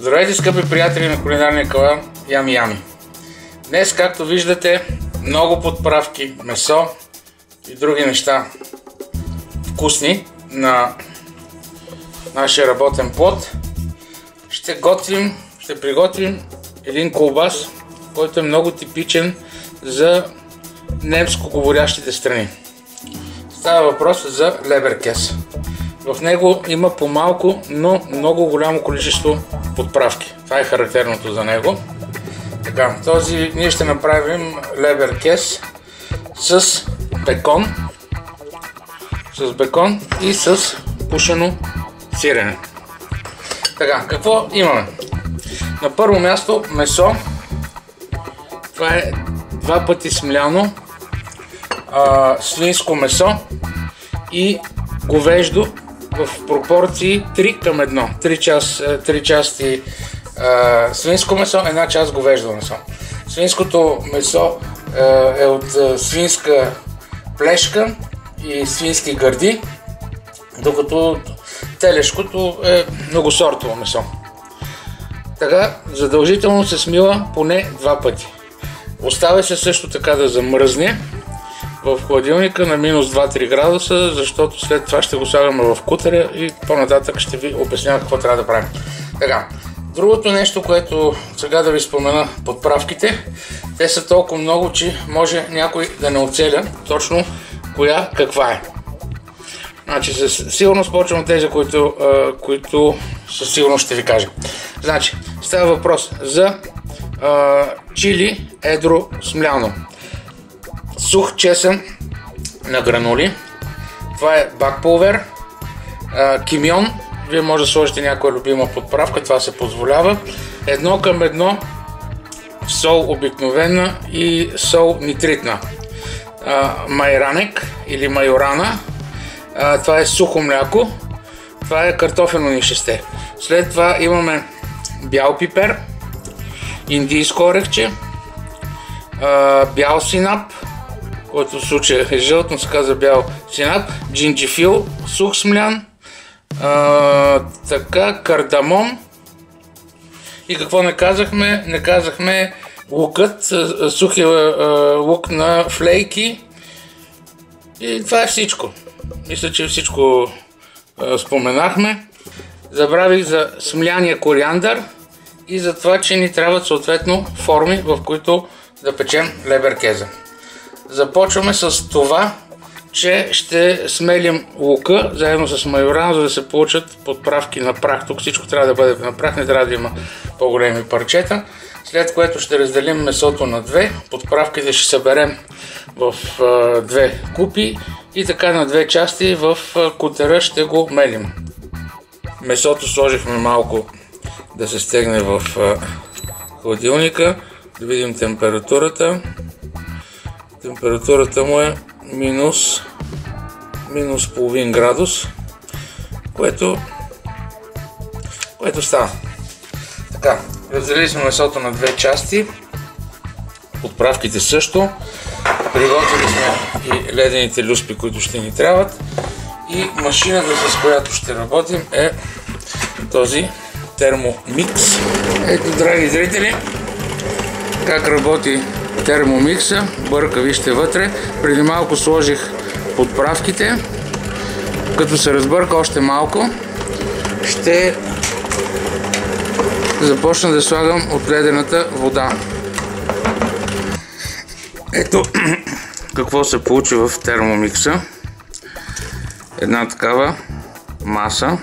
Здравейте, скъпи приятели на кулинарния канал Ями Ями. Днес, както виждате, много подправки, месо и други неща вкусни на нашия работен плод. Ще приготвим един колбас, който е много типичен за немско говорящите страни. Става въпрос за леберкес. В него има по-малко, но много голямо количество подправки. Това е характерното за него. Така, ние ще направим леберкес с бекон. И с пушено сирене. Така, какво имаме? На първо място месо. Това е 2 пъти смляно свинско месо и говеждо в пропорции 3 към 1. 3 части свинско месо, 1 част говеждо месо. Свинското месо е от свинска плешка и свински гърди, докато телешкото е многосортово месо. Така, задължително се смила поне 2 пъти. Оставя се също така да замръзне в хладилника на минус 2-3 градуса, защото след това ще го слагаме в кутера и по-нататък ще ви обясня какво трябва да правим. Така, другото нещо, което сега да ви спомена, подправките, те са толкова много, че може някой да не оцеля точно коя каква е. Значи, със сигурност почвам тези, които със сигурност ще ви кажа. Значи, става въпрос за чили едро смляно, сух чесън на гранули, това е бакпулвер, кимион, вие може да сложите някоя любима подправка, това се позволява, 1 към 1 сол обикновена и сол нитритна, майранек или майорана, това е сухо мляко, това е картофено нишесте. След това имаме бял пипер, индийско орехче, бял синап, който в случая е жълт, но се казва бял синап, джинджифил, сух смлян, кардамон и какво не казахме? Не казахме лукът, сухия лук на флейки и това е всичко. Мисля, че всичко споменахме. Забравих за смляния кориандър и за това, че ни трябват съответно форми, в които да печем леберкеза. Започваме с това, че ще смелим лука заедно с майорана, за да се получат подправки на прах. Тук всичко трябва да бъде на прах, не трябва да има по-големи парчета. След което ще разделим месото на 2, подправките ще съберем в 2 купи и така на 2 части в кутера ще го мелим. Месото сложихме малко да се стегне в хладилника, да видим температурата. Температурата му е минус половин градус, което става. Така, разделили сме месото на 2 части, подправките също, приготвили сме и ледените люспи, които ще ни трябват, и машината, с която ще работим, е този термомикс. Ето, драги зрители, как работи термомикса. Бърка, вижте вътре. Преди малко сложих подправките. Като се разбърка още малко, ще започна да слагам от ледената вода. Ето какво се получи в термомикса. Една такава маса,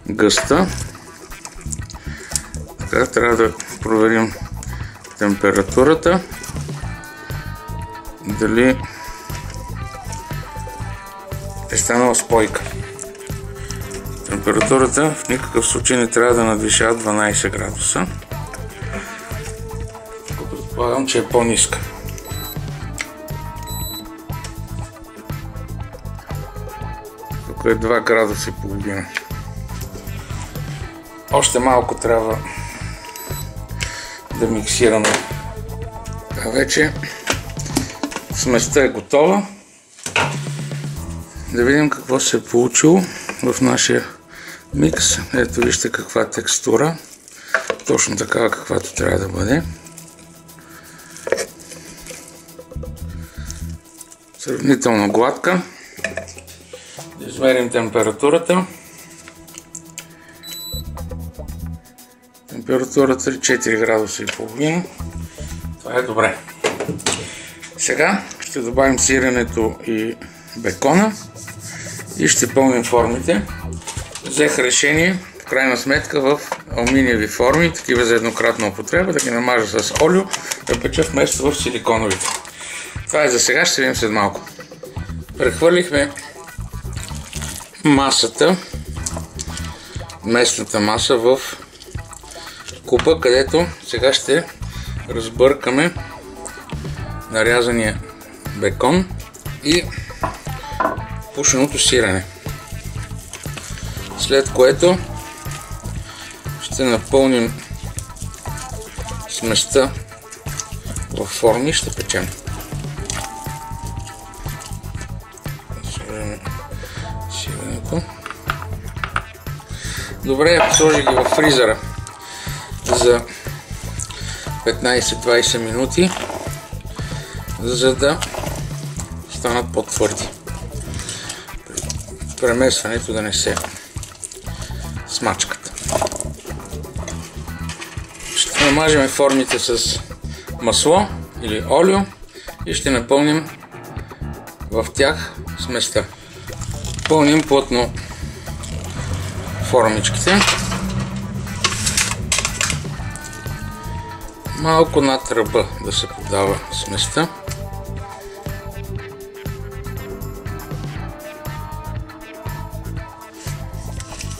гъста. Така, трябва да проверим температурата. Дали е станала спойка. Температурата в никакъв случай не трябва да надвишава 12 градуса. Предполагам, че е по-ниска. Тук е 2 градуса и половина. Още малко трябва да миксираме. Вече сместа е готова. Да видим какво се е получило в нашия микс. Ето, вижте каква текстура. точно такава, каквато трябва да бъде. Сравнително гладка. Да измерим температурата. Температурата е 4 градуса и половина. Това е добре. Сега ще добавим сиренето и бекона и ще пълним формите. Взех решение, в крайна сметка, в алуминиеви форми, такива за еднократна употреба, да ги намажа с олио, да печа вместо в силиконовите. Това е за сега, ще видим след малко. Прехвърлихме масата, местната маса, в купа, където сега ще разбъркаме нарязания бекон и пушеното сирене. След което ще напълним сместа в форми и ще печем. Сиренето. Добре, сложи ги в фризера за 15-20 минути, за да станат по-твърди. Премесването да не се смачкат. Ще намажем формите с масло или олио и ще напълним в тях сместа. Пълним плътно формичките. Малко над ръба да се подава сместа.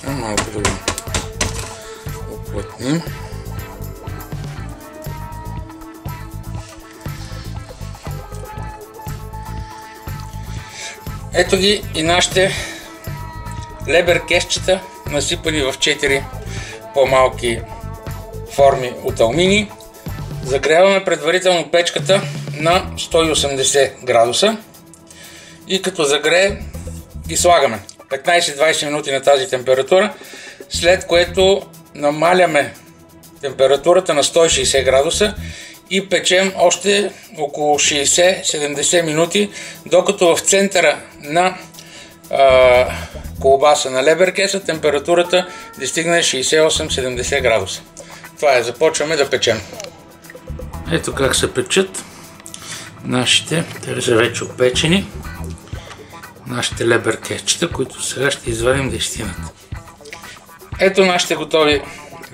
Малко да го оплътним. Ето ги и нашите леберкесчета, насипани в 4 по-малки форми от алуминий. Загряваме предварително печката на 180 градуса и като загрее ги слагаме 15-20 минути на тази температура, след което намаляме температурата на 160 градуса и печем още около 60-70 минути, докато в центъра на колбаса на леберкеса температурата достигне 68-70 градуса. Това е, започваме да печем. Ето как се печат нашите, те са вече опечени, нашите леберкесчета, които сега ще извадим да изстинат. Ето нашите готови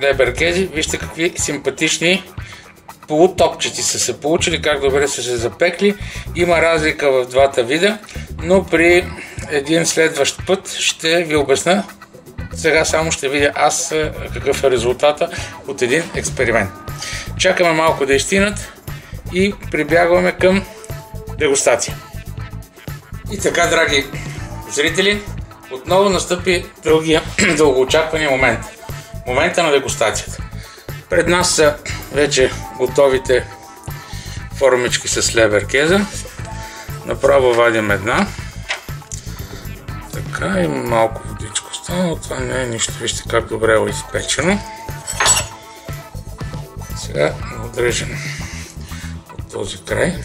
леберкези. Вижте какви симпатични полутопчети са се получили, как добре са се запекли. Има разлика в двата вида, но при един следващ път ще ви обясня. Сега само ще видя аз какъв е резултата от един експеримент. Чакаме малко да изстинат и прибягваме към дегустация. И така, драги зрители, отново настъпи дългия дългоочаквания момент. Момента на дегустацията. Пред нас са вече готовите формички с леберкеза. Направо вадим една. Така, има малко водичко останало, това не е нищо. Вижте как добре е изпечено. Сега го отрежем от този край.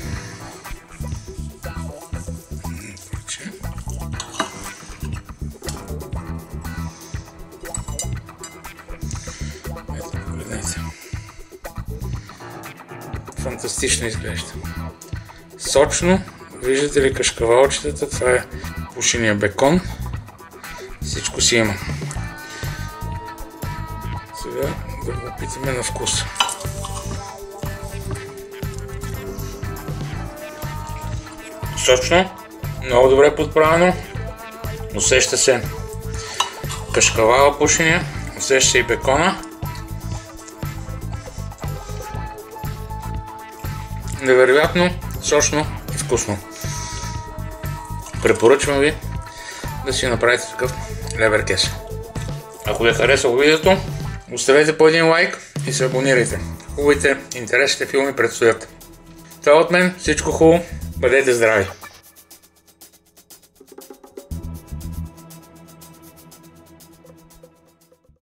Ето, погледнете. Фантастично изглежда. Сочно. Виждате ли кашкавалчетата? Това е пушения бекон. Всичко си има. Сега да го опитаме на вкус. Сочно, много добре подправено. Усеща се кашкавала пушения, усеща се и бекона. Невероятно, сочно и вкусно. Препоръчвам ви да си направите такъв леберкес. Ако ви е харесало видеото, оставете по един лайк и се абонирайте. Хубавите, интересните филми предстоят. Това от мен, всичко хубаво, бъдете здрави!